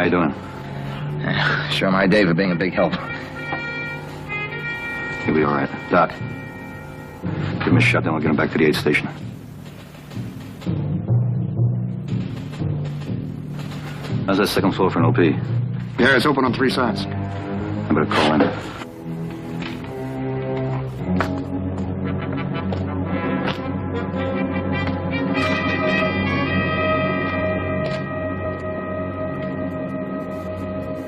you doing? Sure, my day for being a big help. He'll be all right. Doc, give him a shot, then we'll get him back to the aid station. How's that second floor for an OP? Yeah, it's open on 3 sides. I better call in.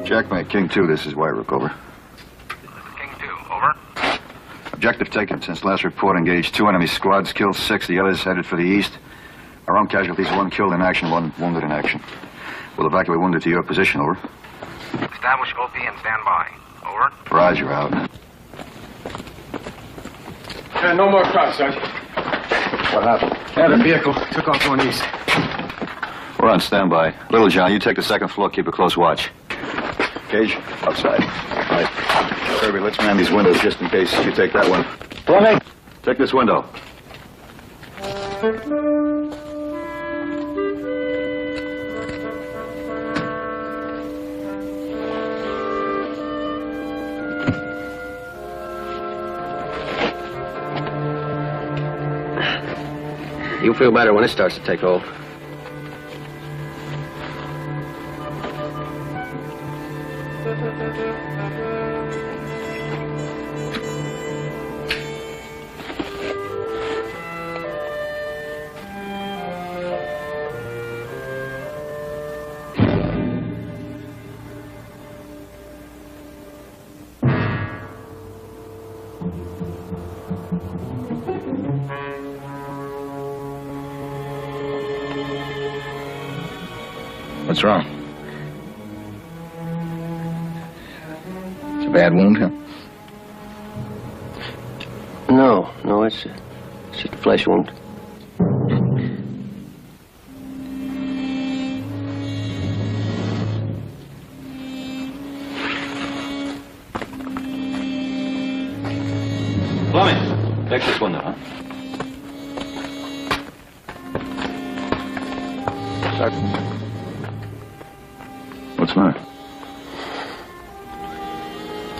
Jackmate, King 2, this is Wyrook, over. King 2, over. Objective taken. Since last report, engaged 2 enemy squads, killed 6. The others headed for the east. Our own casualties, 1 killed in action, 1 wounded in action. We'll evacuate wounded to your position, over. Establish OP and stand by. Over. Roger, out. Yeah, no more crowds, Sergeant. What happened? Yeah, the vehicle took off going east. We're on standby. Little John, you take the second floor, keep a close watch. Caje, outside. Right. Kirby, let's man these windows just in case you take that one. Fleming! Take this window. You'll feel better when it starts to take hold. What's wrong? It's a bad wound, huh? No, it's just a flesh wound. Fleming, take this window, huh? Sergeant. What's the matter?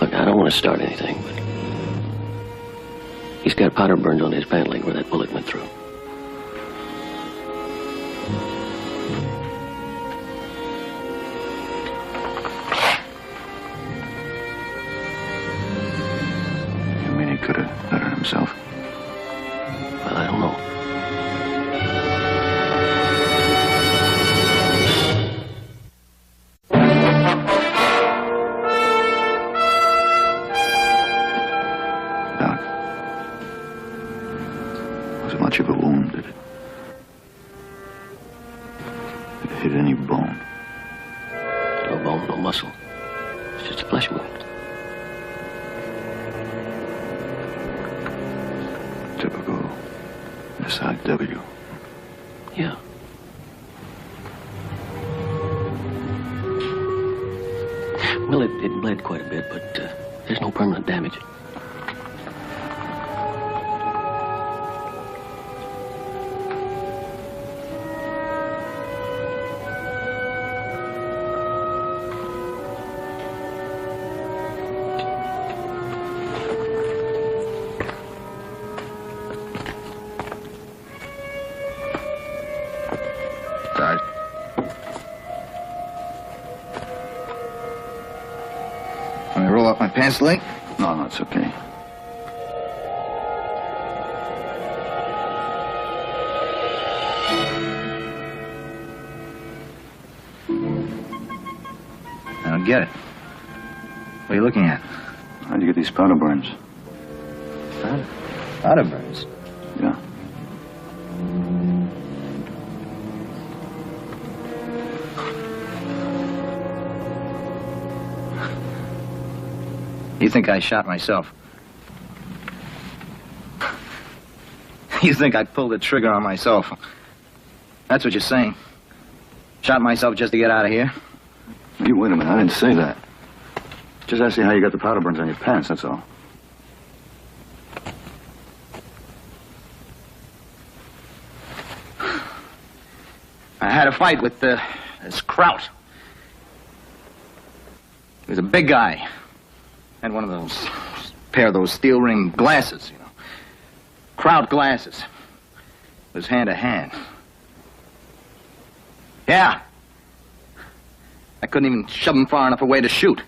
Look, I don't want to start anything, but he's got powder burns on his pant leg where that bullet went through. You mean he could have hurt himself? Well, I don't know. Much of a wound, did it? Did it hit any bone? No bone, no muscle. It's just a flesh wound. Typical SIW. Yeah. Well, it bled quite a bit, but there's no permanent damage. Want me to roll up my pants leg? No, it's okay. I don't get it. What are you looking at? How'd you get these powder burns? Powder burns? Yeah. You think I shot myself? You think I pulled the trigger on myself? That's what you're saying? Shot myself just to get out of here? You wait a minute, I didn't say that. Just asking how you got the powder burns on your pants, that's all. I had a fight with this Kraut. was a big guy. Had one of those, pair of those steel ring glasses, you know. Crowd glasses. It was hand to hand. Yeah. I couldn't even shove him far enough away to shoot.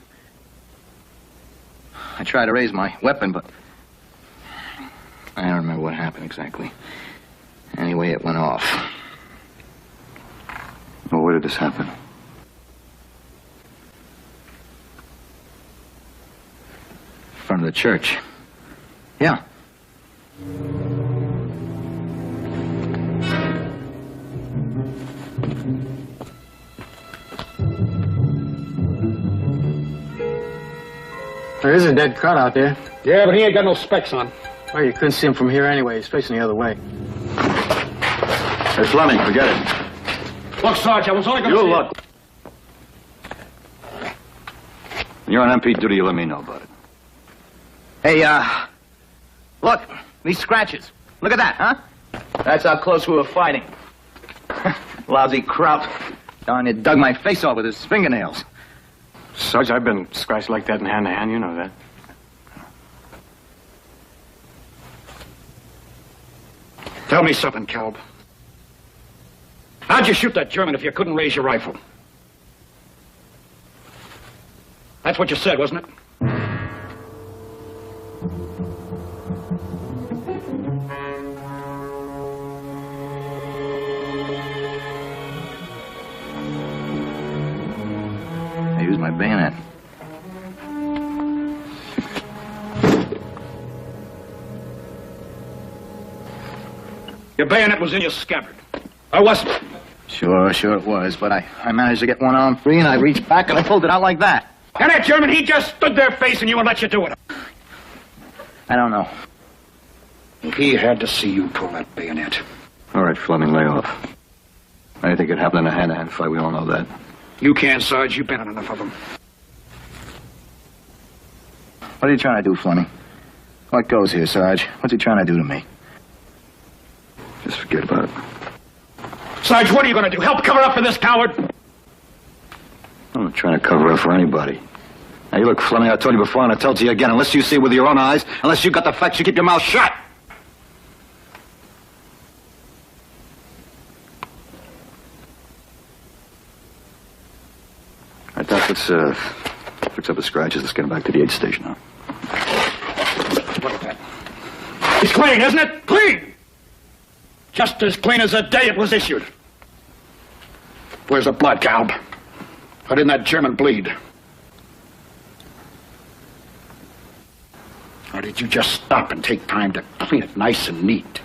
I tried to raise my weapon, but I don't remember what happened exactly. Anyway, it went off. Well, where did this happen? In front of the church. Yeah. There is a dead cut out there. Yeah, but he ain't got no specs on. Well, you couldn't see him from here anyway. He's facing the other way. Hey, Fleming, forget it. Look, Sarge, I was only going to You look. When you're on MP duty, you let me know about it. Hey, look, these scratches. Look at that, huh? That's how close we were fighting. Lousy Kraut. Darn it, dug my face off with his fingernails. Sarge, I've been scratched like that in hand-to-hand. You know that. Tell me something, Calb. How'd you shoot that German if you couldn't raise your rifle? That's what you said, wasn't it? I used my bayonet. Your bayonet was in your scabbard. Or wasn't it? Sure it was, but I managed to get one arm free, and I reached back and I pulled it out like that. And that German, he just stood there facing you and let you do it. I don't know. He had to see you pull that bayonet. All right, Fleming, lay off. Anything could happen in a hand-to-hand fight. We all know that. You can, Sarge. You've been in enough of them. What are you trying to do, Fleming? What goes here, Sarge? What's he trying to do to me? Just forget about it. Sarge, what are you going to do? Help cover up for this coward? I'm not trying to cover up for anybody. Now, you look, Fleming, I told you before, and I tell you again, unless you see it with your own eyes, unless you got the facts, you keep your mouth shut. All right, Doc, let's fix up the scratches. Let's get him back to the aid station now. Look at that. It's clean, isn't it? Clean! Just as clean as the day it was issued. Where's the blood, Calb? How didn't that German bleed? Or did you just stop and take time to clean it nice and neat?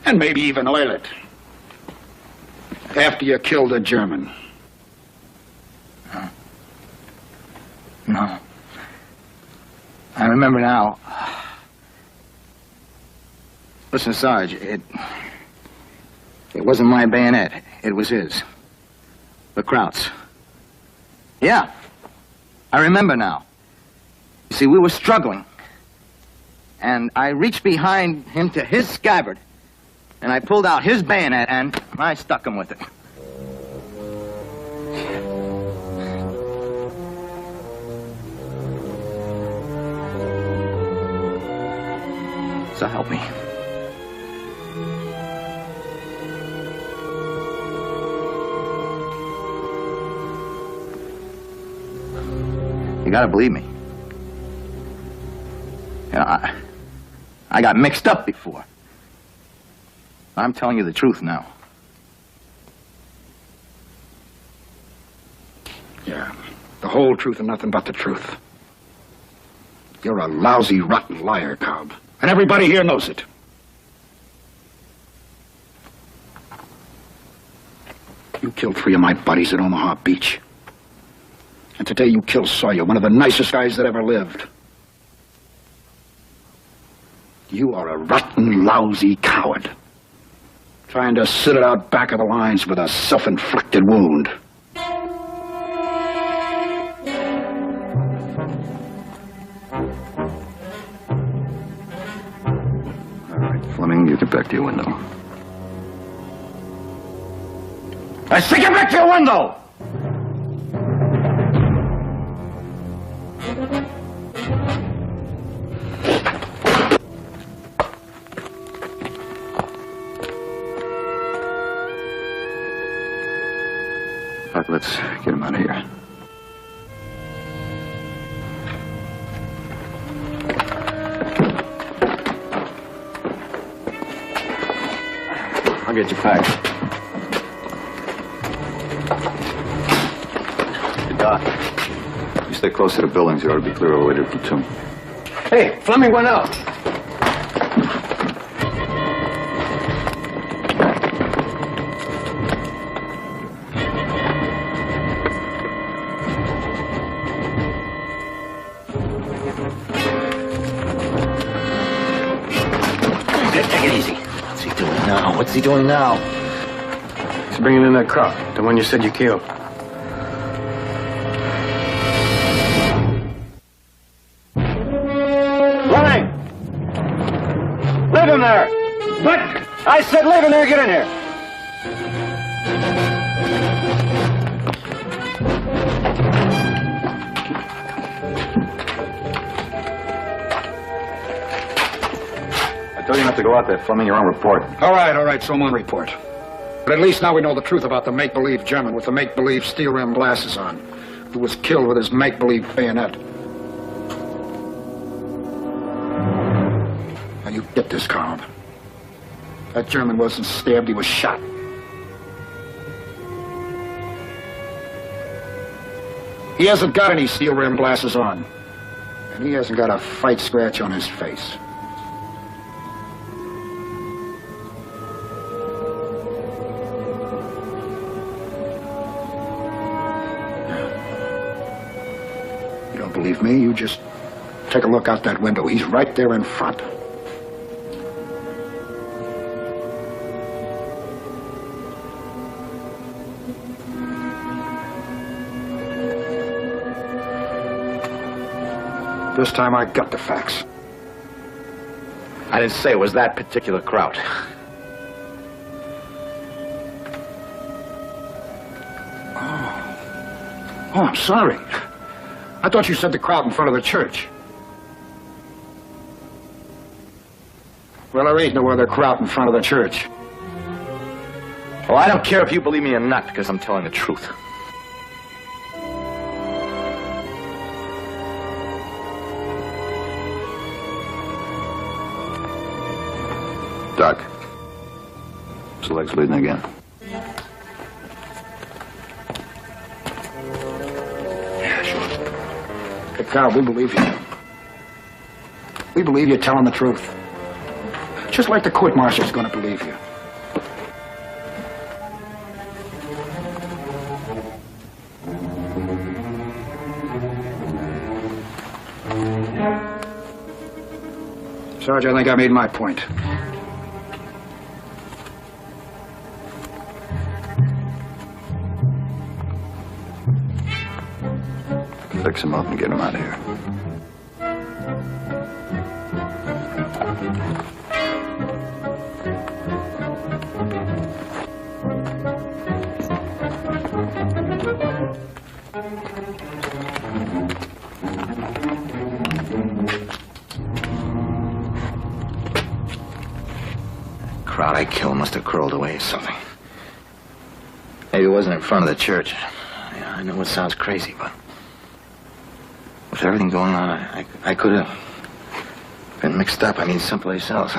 And maybe even oil it? After you killed the German. No. I remember now. Listen, Sarge, it wasn't my bayonet. It was his. The Kraut's. Yeah. I remember now. You see, we were struggling. And I reached behind him to his scabbard. And I pulled out his bayonet and I stuck him with it. So help me. You gotta believe me. You know, I got mixed up before. I'm telling you the truth now. Yeah, the whole truth and nothing but the truth. You're a lousy, rotten liar, Cobb. And everybody here knows it. You killed 3 of my buddies at Omaha Beach. And today you killed Sawyer, one of the nicest guys that ever lived. You are a rotten, lousy coward. Trying to sit it out back of the lines with a self-inflicted wound. All right, Fleming, you get back to your window. I say get back to your window! Doc, let's get him out of here. I'll get you packed. Hey, Doc, you stay close to the buildings. You ought to be clear all the way to the platoon. Hey, Fleming went out. Take it easy. What's he doing now? What's he doing now? He's bringing in that crowd, the one you said you killed. Fleming! Leave him there! What? I said leave him there, get in here! I told you not to go out there, Fleming. You're on report. All right, so I'm on report. But at least now we know the truth about the make-believe German with the make-believe steel-rimmed glasses on, who was killed with his make-believe bayonet. Now you get this, Carl. That German wasn't stabbed, he was shot. He hasn't got any steel-rimmed glasses on. And he hasn't got a fight scratch on his face. Believe me, you just take a look out that window. He's right there in front. This time I got the facts. I didn't say it was that particular crowd. Oh, I'm sorry. I thought you said the crowd in front of the church. Well, there ain't no other crowd in front of the church. Well, I don't care if you believe me or not, because I'm telling the truth. Doc, his leg's bleeding again. Carl, we believe you. We believe you're telling the truth. Just like the court marshal's gonna believe you. Sarge, I think I made my point. Fix him up and get him out of here. Crowd I killed must have crawled away or something. Maybe it wasn't in front of the church. Yeah, I know it sounds crazy, but with everything going on, I could have been mixed up. I mean, someplace else.